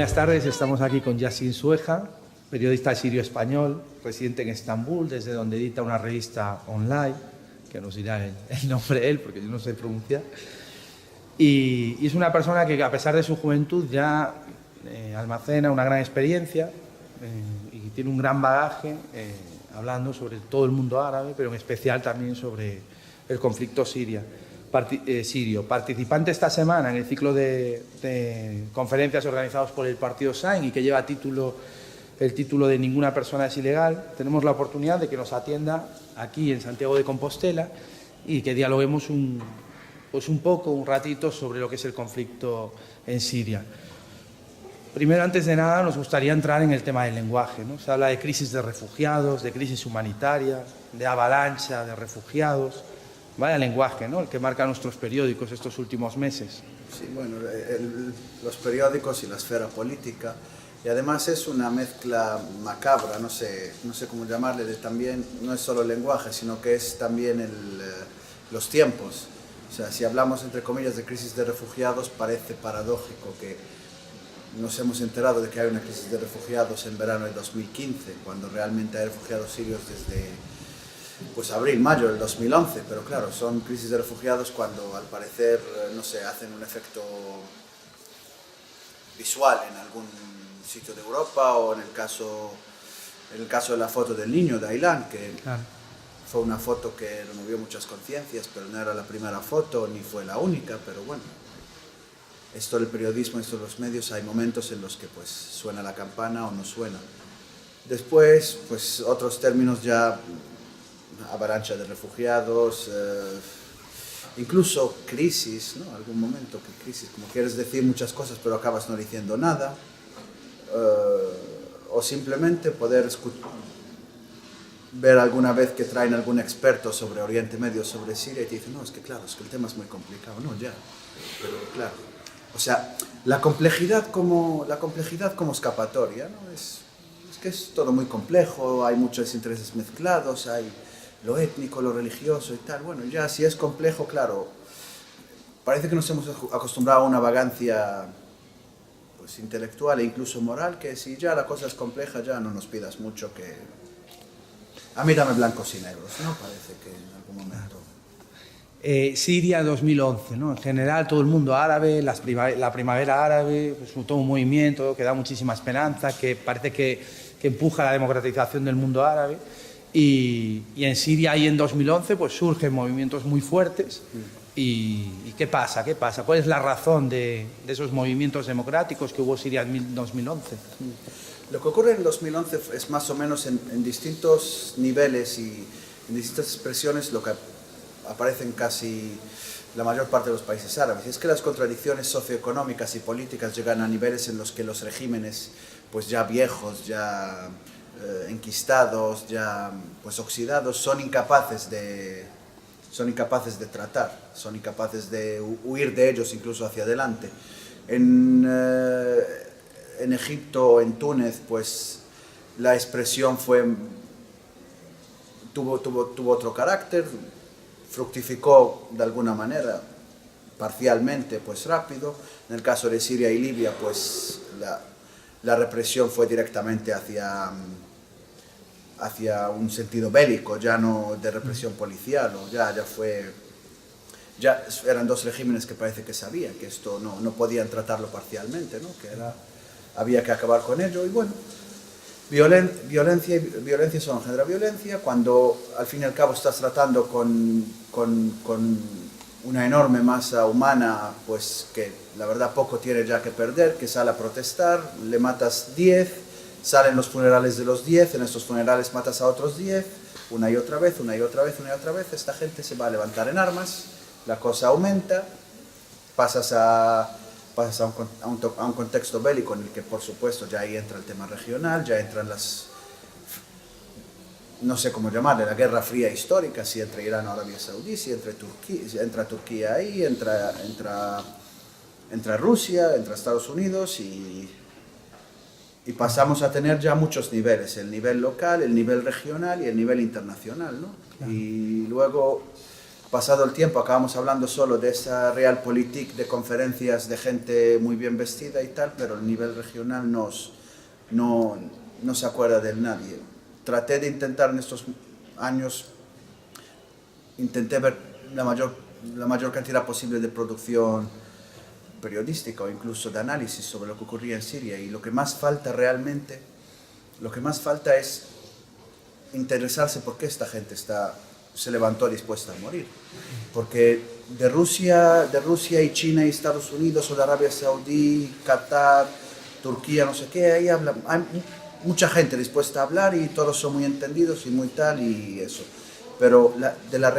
Buenas tardes, estamos aquí con Yasin Sueja, periodista sirio-español, residente en Estambul, desde donde edita una revista online, que nos dirá el nombre de él, porque yo no sé pronunciar. Y es una persona que, a pesar de su juventud, ya almacena una gran experiencia y tiene un gran bagaje hablando sobre todo el mundo árabe, pero en especial también sobre el conflicto sirio. Participante esta semana en el ciclo de conferencias organizados por el Partido Sain y que lleva el título de Ninguna persona es ilegal, tenemos la oportunidad de que nos atienda aquí en Santiago de Compostela y que dialoguemos un ratito sobre lo que es el conflicto en Siria. Primero, antes de nada, nos gustaría entrar en el tema del lenguaje, ¿no? Se habla de crisis de refugiados, de crisis humanitaria, de avalancha de refugiados. Vaya lenguaje, ¿no?, el que marca nuestros periódicos estos últimos meses. Sí, bueno, los periódicos y la esfera política, y además es una mezcla macabra, no sé cómo llamarle, también no es solo el lenguaje, sino que es también los tiempos. O sea, si hablamos entre comillas de crisis de refugiados, parece paradójico que nos hemos enterado de que hay una crisis de refugiados en verano de 2015, cuando realmente hay refugiados sirios desde abril, mayo del 2011, pero claro, son crisis de refugiados cuando al parecer, no sé, hacen un efecto visual en algún sitio de Europa, o en el caso de la foto del niño de Aylan, que fue una foto que removió muchas conciencias, pero no era la primera foto ni fue la única, pero bueno, esto del periodismo, esto de los medios, hay momentos en los que pues suena la campana o no suena. Después, pues otros términos ya, avalancha de refugiados, incluso crisis, ¿no? Algún momento que crisis, como quieres decir muchas cosas pero acabas no diciendo nada, o simplemente poder ver alguna vez que traen algún experto sobre Oriente Medio, sobre Siria, y te dicen, no, es que claro, es que el tema es muy complicado, no, ya, pero claro, o sea, la complejidad como escapatoria, ¿no? Es que es todo muy complejo, hay muchos intereses mezclados, hay lo étnico, lo religioso y tal. Bueno, ya si es complejo, claro, parece que nos hemos acostumbrado a una vagancia pues intelectual e incluso moral, que si ya la cosa es compleja, ya no nos pidas mucho, que a mí dame blancos y negros, ¿no? Parece que en algún momento. Siria 2011, ¿no? En general, todo el mundo árabe, la primavera árabe, pues, todo un movimiento que da muchísima esperanza, que parece que empuja la democratización del mundo árabe. Y en Siria, ahí en 2011, pues surgen movimientos muy fuertes. ¿Y qué pasa? ¿Cuál es la razón de esos movimientos democráticos que hubo en Siria en 2011? Lo que ocurre en 2011 es más o menos en distintos niveles y en distintas expresiones lo que aparece en casi la mayor parte de los países árabes. Y es que las contradicciones socioeconómicas y políticas llegan a niveles en los que los regímenes, pues ya viejos, ya enquistados, ya pues oxidados, son incapaces de tratar, son incapaces de huir de ellos incluso hacia adelante. En Egipto o en Túnez, pues la expresión tuvo otro carácter, fructificó de alguna manera, parcialmente, pues rápido. En el caso de Siria y Libia, pues la represión fue directamente hacia un sentido bélico, ya no de represión policial, o ya eran dos regímenes que parece que sabían que esto no podían tratarlo parcialmente, ¿no? Había que acabar con ello. Y bueno, violencia solo genera violencia. Cuando al fin y al cabo estás tratando con una enorme masa humana, pues que la verdad poco tiene ya que perder, que sale a protestar, le matas 10, salen los funerales de los 10, en estos funerales matas a otros 10, una y otra vez, esta gente se va a levantar en armas, la cosa aumenta, pasas a un contexto bélico en el que, por supuesto, ya ahí entra el tema regional, ya entran no sé cómo llamarle, la guerra fría histórica, si entre Irán o Arabia Saudí, si entra Turquía ahí, entra Rusia, entra Estados Unidos, y pasamos a tener ya muchos niveles, el nivel local, el nivel regional y el nivel internacional, ¿no? Claro. Y luego pasado el tiempo, acabamos hablando solo de esa realpolitik, de conferencias de gente muy bien vestida y tal, pero el nivel regional no se acuerda de nadie. Traté de intentar en estos años, intenté ver la mayor cantidad posible de producción periodística o incluso de análisis sobre lo que ocurría en Siria, y lo que más falta realmente, lo que más falta es interesarse por qué esta gente se levantó dispuesta a morir. Porque de Rusia y China y Estados Unidos, o de Arabia Saudí, Qatar, Turquía, no sé qué, hay mucha gente dispuesta a hablar y todos son muy entendidos y muy tal y eso. Pero de la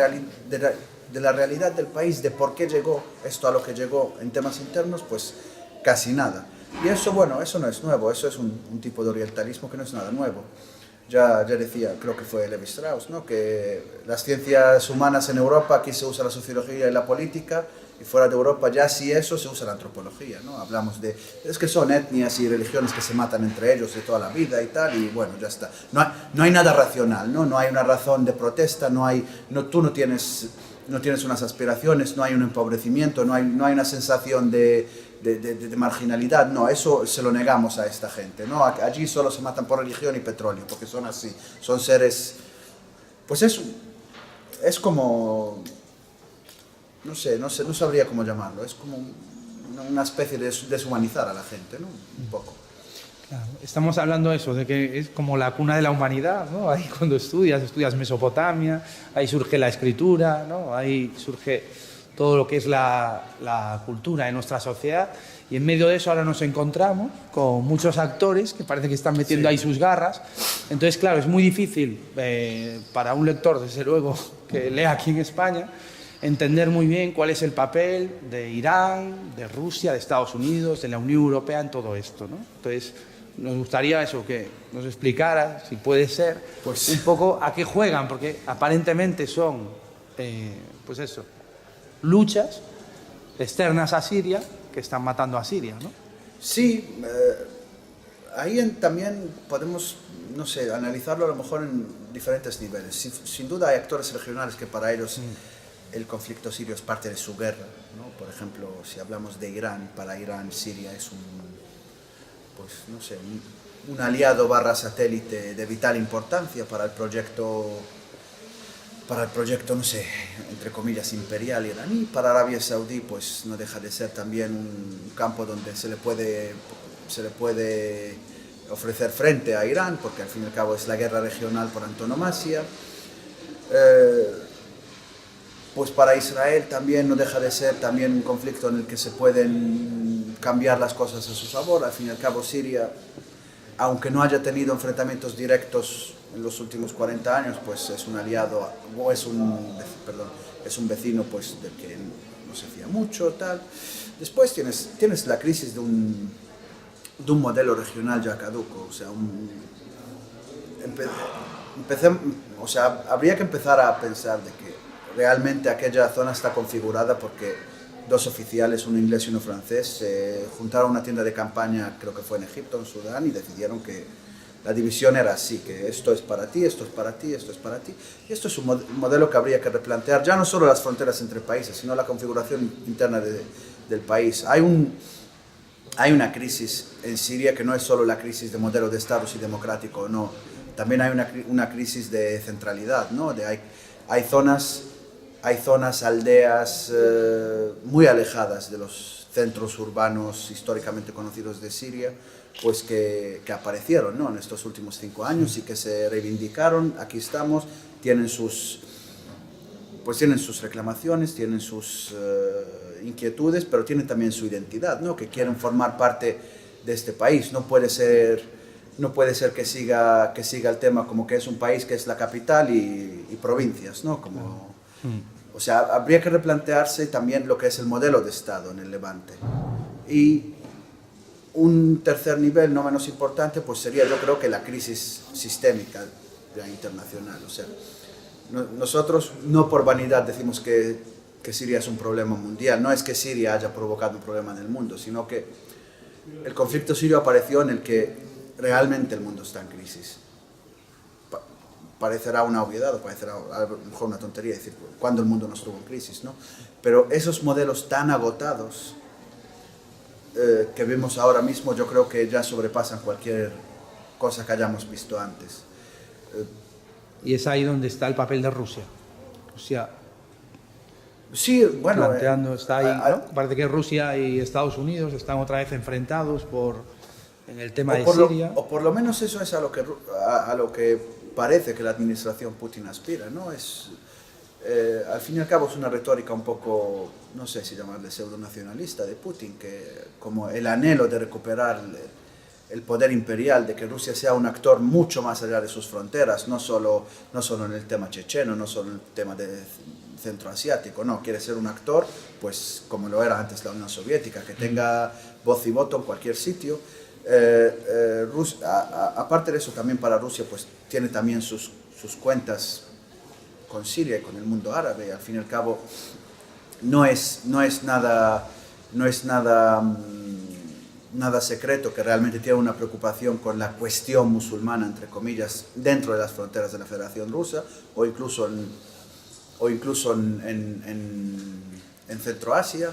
realidad del país, de por qué llegó esto a lo que llegó en temas internos, pues casi nada. Y eso, bueno, eso no es nuevo, eso es un tipo de orientalismo que no es nada nuevo. Ya decía, creo que fue Levi Strauss, ¿no?, que las ciencias humanas en Europa, aquí se usa la sociología y la política, y fuera de Europa ya sí eso se usa la antropología, ¿no? Hablamos es que son etnias y religiones que se matan entre ellos de toda la vida y tal, y bueno, ya está. No hay nada racional, ¿no? No hay una razón de protesta, tú no tienes unas aspiraciones, no hay un empobrecimiento, no hay una sensación de marginalidad, no, eso se lo negamos a esta gente, ¿no? Allí solo se matan por religión y petróleo, porque son así, son seres, pues es como, no sabría cómo llamarlo, es como una especie de deshumanizar a la gente, ¿no? Un poco. Claro, estamos hablando de eso, de que es como la cuna de la humanidad, ¿no? Ahí cuando estudias Mesopotamia, ahí surge la escritura, ¿no? Ahí surge todo lo que es la cultura de nuestra sociedad, y en medio de eso ahora nos encontramos con muchos actores que parece que están metiendo ahí sus garras. Entonces, claro, es muy difícil para un lector, desde luego, que lea aquí en España, entender muy bien cuál es el papel de Irán, de Rusia, de Estados Unidos, de la Unión Europea en todo esto, ¿no? Entonces, nos gustaría eso, que nos explicara, si puede ser, pues un poco a qué juegan, porque aparentemente son, pues eso, luchas externas a Siria que están matando a Siria, ¿no? Sí, ahí también podemos, no sé, analizarlo a lo mejor en diferentes niveles. Sin duda hay actores regionales que para ellos el conflicto sirio es parte de su guerra, ¿no? Por ejemplo, si hablamos de Irán, para Irán Siria es un aliado / satélite de vital importancia para el proyecto, no sé, entre comillas, imperial iraní. Para Arabia Saudí, pues no deja de ser también un campo donde se le puede ofrecer frente a Irán, porque al fin y al cabo es la guerra regional por antonomasia. Pues para Israel también no deja de ser también un conflicto en el que se pueden cambiar las cosas a su favor. Al fin y al cabo Siria, aunque no haya tenido enfrentamientos directos en los últimos 40 años, pues es un aliado, o es un vecino, pues del que no se fía mucho, tal. Después tienes la crisis de un modelo regional ya caduco, habría que empezar a pensar de que realmente aquella zona está configurada porque dos oficiales, uno inglés y uno francés, se juntaron a una tienda de campaña, creo que fue en Egipto, en Sudán, y decidieron que la división era así, que esto es para ti, esto es para ti, esto es para ti. Y esto es un modelo que habría que replantear, ya no solo las fronteras entre países, sino la configuración interna del país. Hay una crisis en Siria que no es solo la crisis de modelo de Estado si democrático o no, también hay una crisis de centralidad, ¿no? Hay zonas, aldeas muy alejadas de los centros urbanos históricamente conocidos de Siria, pues que aparecieron, ¿no?, en estos últimos 5 años y que se reivindicaron. Aquí estamos, tienen sus reclamaciones, tienen sus inquietudes, pero tienen también su identidad, ¿no?, que quieren formar parte de este país. No puede ser que siga el tema como que es un país que es la capital y provincias, ¿no? O sea, habría que replantearse también lo que es el modelo de Estado en el Levante. Y un tercer nivel, no menos importante, pues sería, yo creo, que la crisis sistémica ya internacional. O sea, nosotros no por vanidad decimos que Siria es un problema mundial. No es que Siria haya provocado un problema en el mundo, sino que el conflicto sirio apareció en el que realmente el mundo está en crisis. parecerá una obviedad o parecerá a lo mejor una tontería decir cuando el mundo no estuvo en crisis, ¿no? Pero esos modelos tan agotados que vemos ahora mismo, yo creo que ya sobrepasan cualquier cosa que hayamos visto antes. Y es ahí donde está el papel de Rusia. Rusia Sí, bueno, planteando, está ahí, ¿no? Parece que Rusia y Estados Unidos están otra vez enfrentados en el tema de Siria. O por lo menos eso es a lo que parece que la administración Putin aspira, ¿no? Al fin y al cabo es una retórica un poco, no sé si llamarle pseudonacionalista de Putin, que como el anhelo de recuperar el poder imperial, de que Rusia sea un actor mucho más allá de sus fronteras, no solo en el tema checheno, no solo en el tema centroasiático, no, quiere ser un actor, pues como lo era antes la Unión Soviética, que tenga voz y voto en cualquier sitio. Aparte de eso, también para Rusia, pues tiene también sus cuentas con Siria y con el mundo árabe. Al fin y al cabo, no es nada secreto que realmente tiene una preocupación con la cuestión musulmana, entre comillas, dentro de las fronteras de la Federación Rusa o incluso en Centroasia.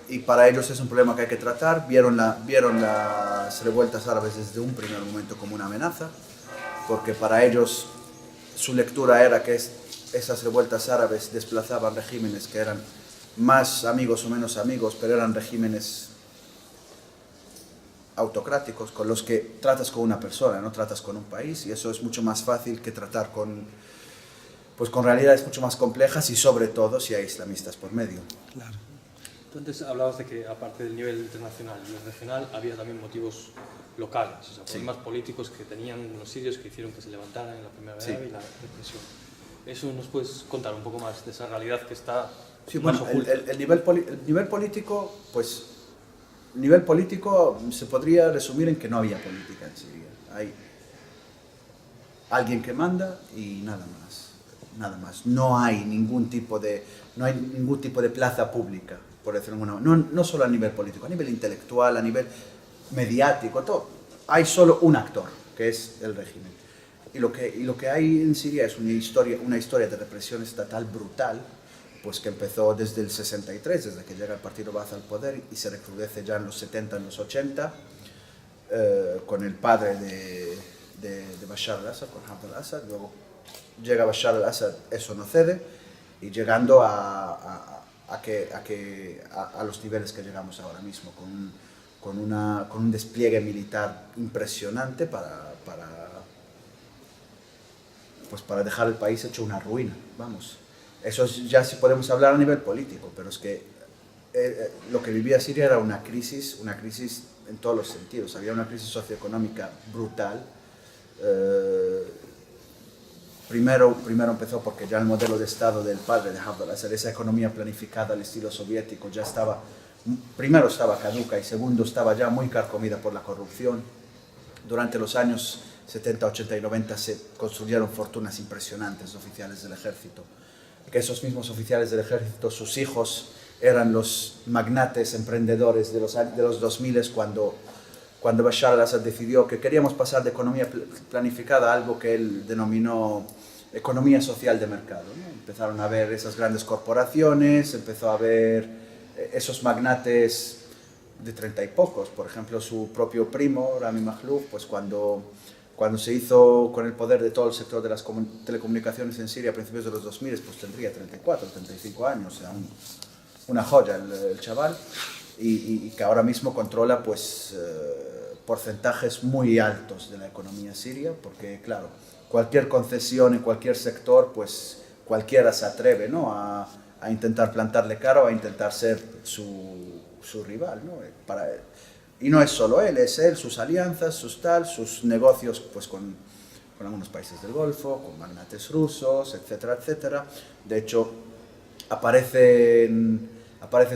Y para ellos es un problema que hay que tratar. Vieron las revueltas árabes desde un primer momento como una amenaza, porque para ellos su lectura era que esas revueltas árabes desplazaban regímenes que eran más amigos o menos amigos, pero eran regímenes autocráticos con los que tratas con una persona, no tratas con un país, y eso es mucho más fácil que tratar con realidades mucho más complejas y sobre todo si hay islamistas por medio. Claro. Entonces hablabas de que aparte del nivel internacional y el regional había también motivos locales, o sea, problemas políticos que tenían los sirios que hicieron que se levantaran en la primavera árabe y la represión. ¿Eso nos puedes contar un poco más de esa realidad que está más oculta? El nivel político, pues, nivel político se podría resumir en que no había política en Siria. Hay alguien que manda y nada más. No hay ningún tipo de plaza pública, por decirlo de alguna manera. No solo a nivel político, a nivel intelectual, a nivel mediático, todo. Hay solo un actor, que es el régimen. Y lo que hay en Siria es una historia de represión estatal brutal, pues que empezó desde el 63, desde que llega el partido Baath al poder, y se recrudece ya en los 70, en los 80, con el padre de Bashar al-Assad, con Hafez al-Assad. Luego llega Bashar al-Assad, eso no cede, y llegando a los niveles que llegamos ahora mismo, con un despliegue militar impresionante para dejar el país hecho una ruina, vamos. Eso ya sí podemos hablar a nivel político, pero es que lo que vivía Siria era una crisis en todos los sentidos. Había una crisis socioeconómica brutal. Primero empezó porque ya el modelo de Estado del padre de Hafez al-Assad, esa economía planificada al estilo soviético, primero estaba caduca y segundo estaba ya muy carcomida por la corrupción. Durante los años 70, 80 y 90 se construyeron fortunas impresionantes de oficiales del ejército. Que esos mismos oficiales del ejército, sus hijos, eran los magnates emprendedores de los 2000 cuando Bashar al-Assad decidió que queríamos pasar de economía planificada a algo que él denominó economía social de mercado, ¿no? Empezaron a ver esas grandes corporaciones, empezó a ver esos magnates de 30 y pocos. Por ejemplo, su propio primo, Rami Makhlouf, pues cuando se hizo con el poder de todo el sector de las telecomunicaciones en Siria a principios de los 2000, pues tendría 34, 35 años, o sea, una joya el chaval, y que ahora mismo controla pues porcentajes muy altos de la economía siria, porque claro, cualquier concesión en cualquier sector, pues cualquiera se atreve, ¿no?, a intentar plantarle cara o a intentar ser su rival, ¿no? Y no es solo él, es él, sus alianzas, sus negocios pues con algunos países del Golfo, con magnates rusos, etcétera, etcétera. De hecho, aparece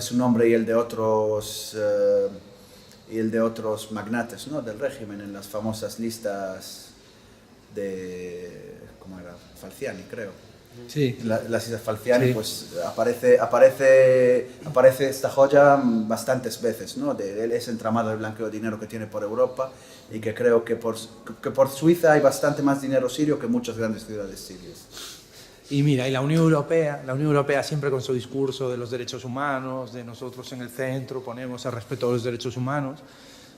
su nombre y el de otros magnates, ¿no?, del régimen en las famosas listas de, ¿cómo era? Falciani, creo. Sí. Las Islas Falciani, Sí. pues aparece esta joya bastantes veces, ¿no? De ese entramado de blanqueo de dinero que tiene por Europa, y que creo que por Suiza hay bastante más dinero sirio que muchas grandes ciudades sirias. Y mira, y la Unión Europea siempre con su discurso de los derechos humanos, de nosotros en el centro ponemos el respeto a los derechos humanos,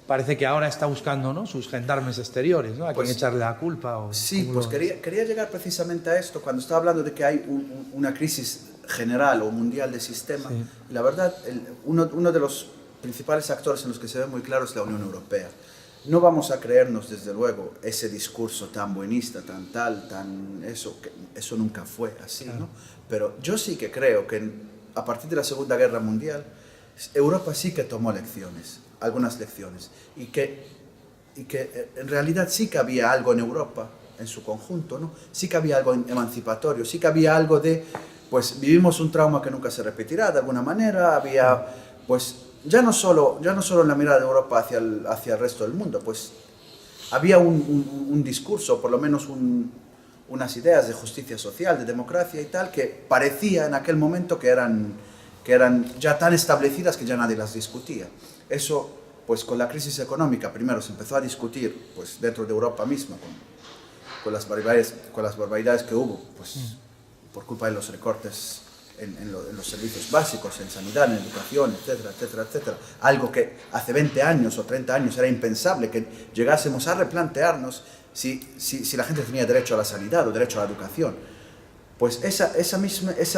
parece que ahora está buscando, ¿no?, sus gendarmes exteriores, ¿no? A quién echarle la culpa. O Sí, pues quería llegar precisamente a esto, cuando estaba hablando de que hay una crisis general o mundial de sistema. Sí. La verdad, uno de los principales actores en los que se ve muy claro es la Unión Europea. No vamos a creernos, desde luego, ese discurso tan buenista, eso nunca fue así, ¿no? Pero yo sí que creo que a partir de la Segunda Guerra Mundial, Europa sí que tomó algunas lecciones, y que en realidad sí que había algo en Europa, en su conjunto, ¿no? Sí que había algo emancipatorio, sí que había algo de, pues vivimos un trauma que nunca se repetirá, de alguna manera, había, pues, ya no solo en la mirada de Europa hacia el resto del mundo, pues había un discurso, por lo menos unas ideas de justicia social, de democracia y tal, que parecía en aquel momento que eran ya tan establecidas que ya nadie las discutía. Eso, pues con la crisis económica, primero se empezó a discutir, pues dentro de Europa misma, con las barbaridades que hubo, pues por culpa de los recortes en los servicios básicos, en sanidad, en educación, etcétera, etcétera, etcétera. Algo que hace 20 años o 30 años era impensable que llegásemos a replantearnos si la gente tenía derecho a la sanidad o derecho a la educación. Pues ese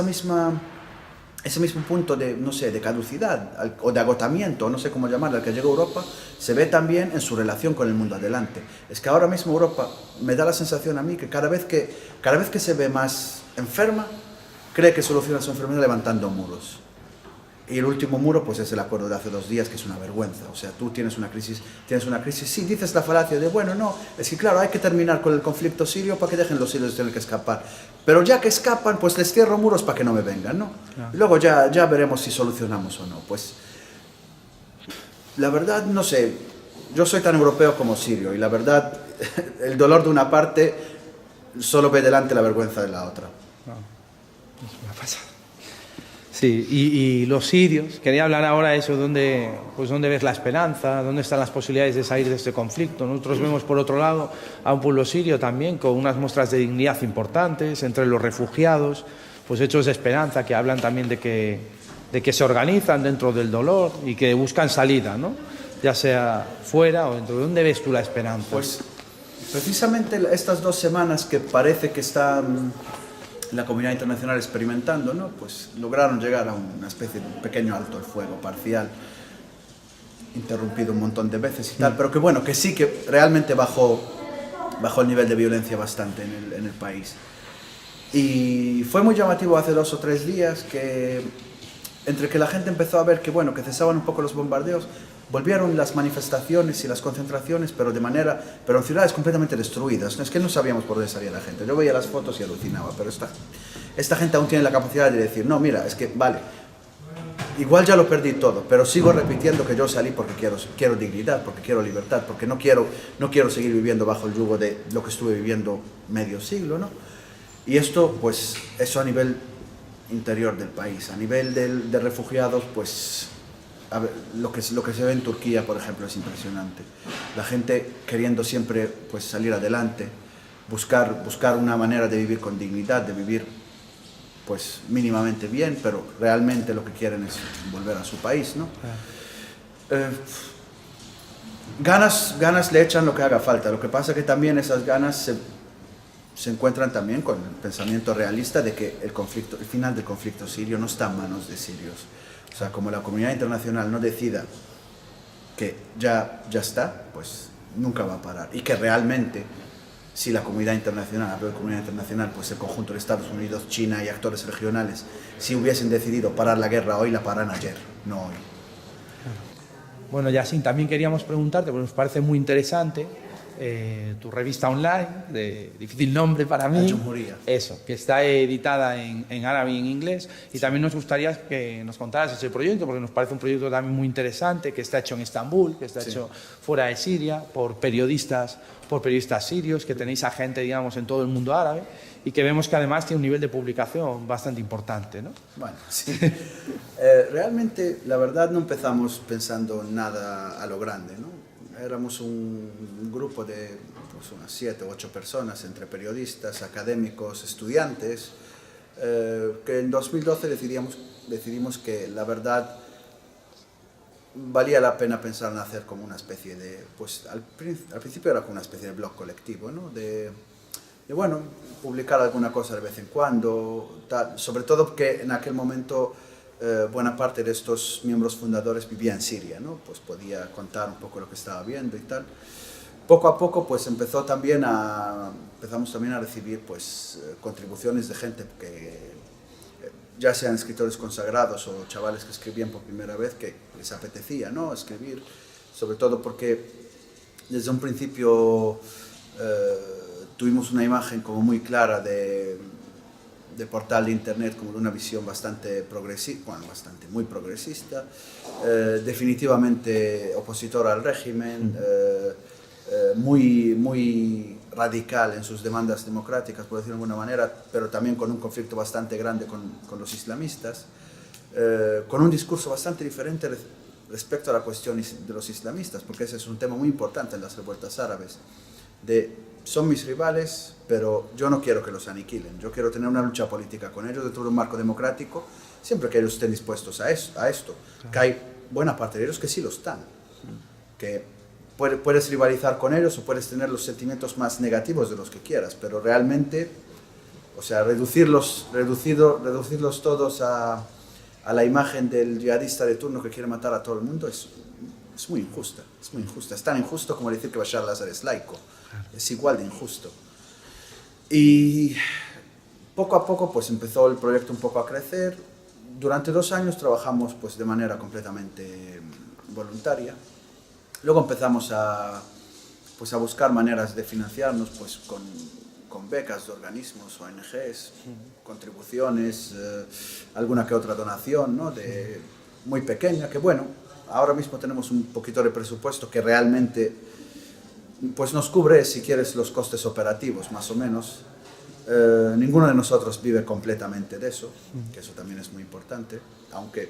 mismo punto de, no sé, de caducidad o de agotamiento, no sé cómo llamarlo, al que llegó Europa, se ve también en su relación con el mundo adelante. Es que ahora mismo Europa me da la sensación a mí que cada vez que se ve más enferma, cree que soluciona su enfermedad levantando muros. Y el último muro, pues es el acuerdo de hace 2 días, que es una vergüenza. O sea, tú tienes una crisis, sí, dices la falacia de, bueno, no, es que claro, hay que terminar con el conflicto sirio para que dejen los sirios tener que escapar. Pero ya que escapan, pues les cierro muros para que no me vengan, ¿no? Claro. Y luego ya veremos si solucionamos o no. Pues, la verdad, no sé, yo soy tan europeo como sirio, y la verdad, el dolor de una parte solo ve delante la vergüenza de la otra. Me ha pasado. Sí, y los sirios, quería hablar ahora de eso, ¿dónde ves la esperanza? ¿Dónde están las posibilidades de salir de este conflicto? Nosotros vemos, por otro lado, a un pueblo sirio también con unas muestras de dignidad importantes entre los refugiados, pues hechos de esperanza que hablan también de que se organizan dentro del dolor y que buscan salida, ¿no? Ya sea fuera o dentro. ¿Dónde ves tú la esperanza? Pues precisamente estas 2 semanas que parece que están la comunidad internacional experimentando, ¿no? Pues lograron llegar a una especie de un pequeño alto el fuego parcial, interrumpido un montón de veces y tal, pero que bueno, que sí que realmente bajó el nivel de violencia bastante en el país. Y fue muy llamativo hace 2 o 3 días que, entre que la gente empezó a ver que bueno, que cesaban un poco los bombardeos, volvieron las manifestaciones y las concentraciones, pero en ciudades completamente destruidas. Es que no sabíamos por dónde salía la gente. Yo veía las fotos y alucinaba, pero esta gente aún tiene la capacidad de decir, no, mira, es que vale, igual ya lo perdí todo, pero sigo repitiendo que yo salí porque quiero dignidad, porque quiero libertad, porque no quiero seguir viviendo bajo el yugo de lo que estuve viviendo medio siglo, ¿no? Y esto, pues, eso a nivel interior del país. A nivel de refugiados, pues, a ver, lo que se ve en Turquía, por ejemplo, es impresionante. La gente queriendo siempre, pues, salir adelante, buscar una manera de vivir con dignidad, de vivir, pues, mínimamente bien, pero realmente lo que quieren es volver a su país, ¿no? Ganas le echan lo que haga falta. Lo que pasa es que también esas ganas se encuentran también con el pensamiento realista de que el final del conflicto sirio no está en manos de sirios. O sea, como la comunidad internacional no decida que ya está, pues nunca va a parar. Y que realmente, si la comunidad internacional, hablo de comunidad internacional, pues el conjunto de Estados Unidos, China y actores regionales, si hubiesen decidido parar la guerra hoy, la paran ayer, no hoy. Bueno, Yasin, también queríamos preguntarte, porque nos parece muy interesante, tu revista online, de difícil nombre para mí. Al-Jumhuriyya. Eso, que está editada en árabe y en inglés. Y también nos gustaría que nos contaras ese proyecto, porque nos parece un proyecto también muy interesante, que está hecho en Estambul, que está hecho fuera de Siria, por periodistas sirios, que tenéis a gente, digamos, en todo el mundo árabe, y que vemos que además tiene un nivel de publicación bastante importante, ¿no? Bueno, sí. Realmente, la verdad, no empezamos pensando nada a lo grande, ¿no? Éramos un grupo de pues, unas 7 u 8 personas, entre periodistas, académicos, estudiantes, que en 2012 decidimos que la verdad valía la pena pensar en hacer como una especie de, pues al principio era como una especie de blog colectivo, ¿no? De bueno, publicar alguna cosa de vez en cuando, tal. Sobre todo porque en aquel momento buena parte de estos miembros fundadores vivía en Siria, ¿no? Pues podía contar un poco lo que estaba viendo y tal. Poco a poco pues empezamos también a recibir pues contribuciones de gente que ya sean escritores consagrados o chavales que escribían por primera vez, que les apetecía, ¿no? Escribir, sobre todo porque desde un principio tuvimos una imagen como muy clara de portal de internet, como de una visión bastante progresista, bueno, muy progresista, definitivamente opositora al régimen, muy radical en sus demandas democráticas, por decirlo de alguna manera, pero también con un conflicto bastante grande con los islamistas, con un discurso bastante diferente respecto a la cuestión de los islamistas, porque ese es un tema muy importante en las revueltas árabes, son mis rivales, pero yo no quiero que los aniquilen, yo quiero tener una lucha política con ellos dentro de un marco democrático, siempre que ellos estén dispuestos a esto, que hay buena parte de ellos que sí lo están, que puedes rivalizar con ellos o puedes tener los sentimientos más negativos de los que quieras, pero realmente, o sea, reducirlos todos a la imagen del yihadista de turno que quiere matar a todo el mundo es muy injusta, es tan injusto como decir que Bashar al-Assad es laico, es igual de injusto. Y poco a poco pues empezó el proyecto un poco a crecer. Durante 2 años trabajamos pues de manera completamente voluntaria. Luego empezamos a buscar maneras de financiarnos pues con becas de organismos, ONGs, contribuciones, alguna que otra donación, ¿no? Muy pequeña, que bueno, ahora mismo tenemos un poquito de presupuesto que realmente pues nos cubre, si quieres, los costes operativos, más o menos. Ninguno de nosotros vive completamente de eso, que eso también es muy importante, aunque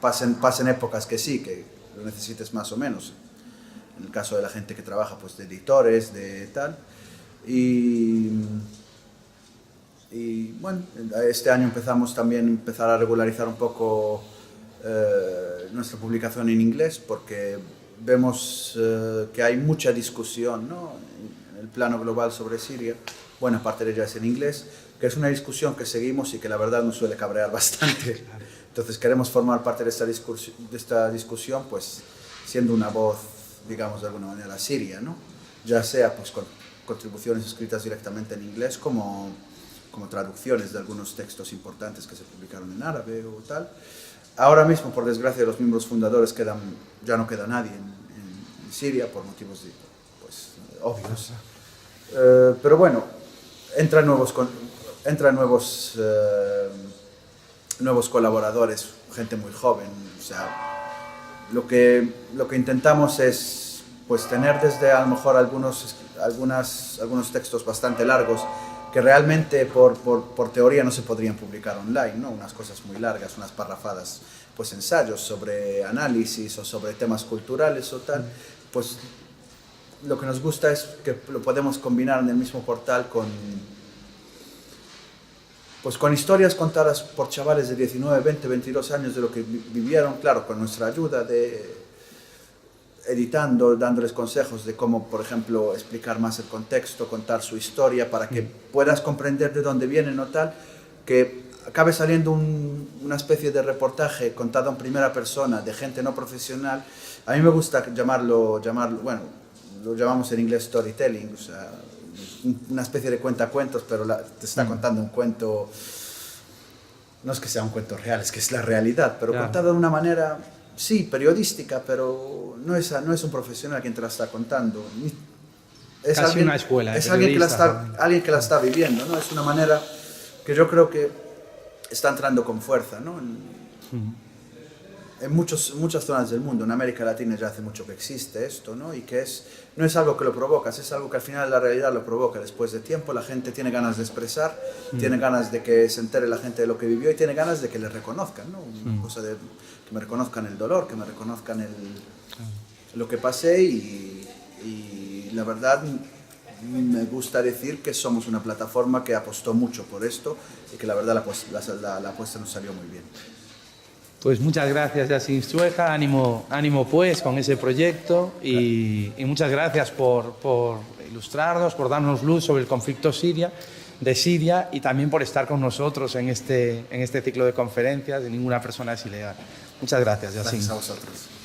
pasen épocas que sí, que lo necesites más o menos. En el caso de la gente que trabaja, pues de editores, de tal. Y bueno, este año empezamos también a regularizar un poco nuestra publicación en inglés, porque vemos que hay mucha discusión, ¿no? En el plano global sobre Siria, buena parte de ella es en inglés, que es una discusión que seguimos y que la verdad nos suele cabrear bastante. Entonces queremos formar parte de esta discusión, pues siendo una voz, digamos de alguna manera, siria, ¿no? Ya sea pues con contribuciones escritas directamente en inglés como traducciones de algunos textos importantes que se publicaron en árabe o tal. Ahora mismo, por desgracia, los miembros fundadores ya no queda nadie en Siria por motivos pues, obvios. Pero bueno, entran nuevos colaboradores, gente muy joven. O sea, lo que intentamos es pues, tener desde a lo mejor algunos textos bastante largos que realmente por teoría no se podrían publicar online, ¿no? Unas cosas muy largas, unas parrafadas, pues ensayos sobre análisis o sobre temas culturales o tal, pues lo que nos gusta es que lo podemos combinar en el mismo portal con historias contadas por chavales de 19, 20, 22 años de lo que vivieron, claro, con nuestra ayuda editando, dándoles consejos de cómo, por ejemplo, explicar más el contexto, contar su historia para que puedas comprender de dónde vienen o tal, que acabe saliendo una especie de reportaje contado en primera persona de gente no profesional. A mí me gusta llamarlo, bueno, lo llamamos en inglés storytelling, o sea, una especie de cuentacuentos, pero te está contando un cuento, no es que sea un cuento real, es que es la realidad, pero contado de una manera, sí, periodística, pero no es un profesional quien te la está contando. es casi alguien, una escuela. Es alguien que, periodistas. alguien que la está viviendo, ¿no? Es una manera que yo creo que está entrando con fuerza, ¿no? En muchas zonas del mundo, en América Latina ya hace mucho que existe esto, ¿no? Y que no es algo que lo provocas, es algo que al final la realidad lo provoca. Después de tiempo la gente tiene ganas de expresar, tiene ganas de que se entere la gente de lo que vivió y tiene ganas de que le reconozcan, ¿no? Una cosa de que me reconozcan el dolor, que me reconozcan lo que pasé y la verdad me gusta decir que somos una plataforma que apostó mucho por esto y que la verdad la apuesta nos salió muy bien. Pues muchas gracias, Yassine Strueja, ánimo pues con ese proyecto y muchas gracias por ilustrarnos, por darnos luz sobre el conflicto de Siria y también por estar con nosotros en este ciclo de conferencias de Ninguna persona es ilegal. Muchas gracias, Yassine. Gracias a vosotros.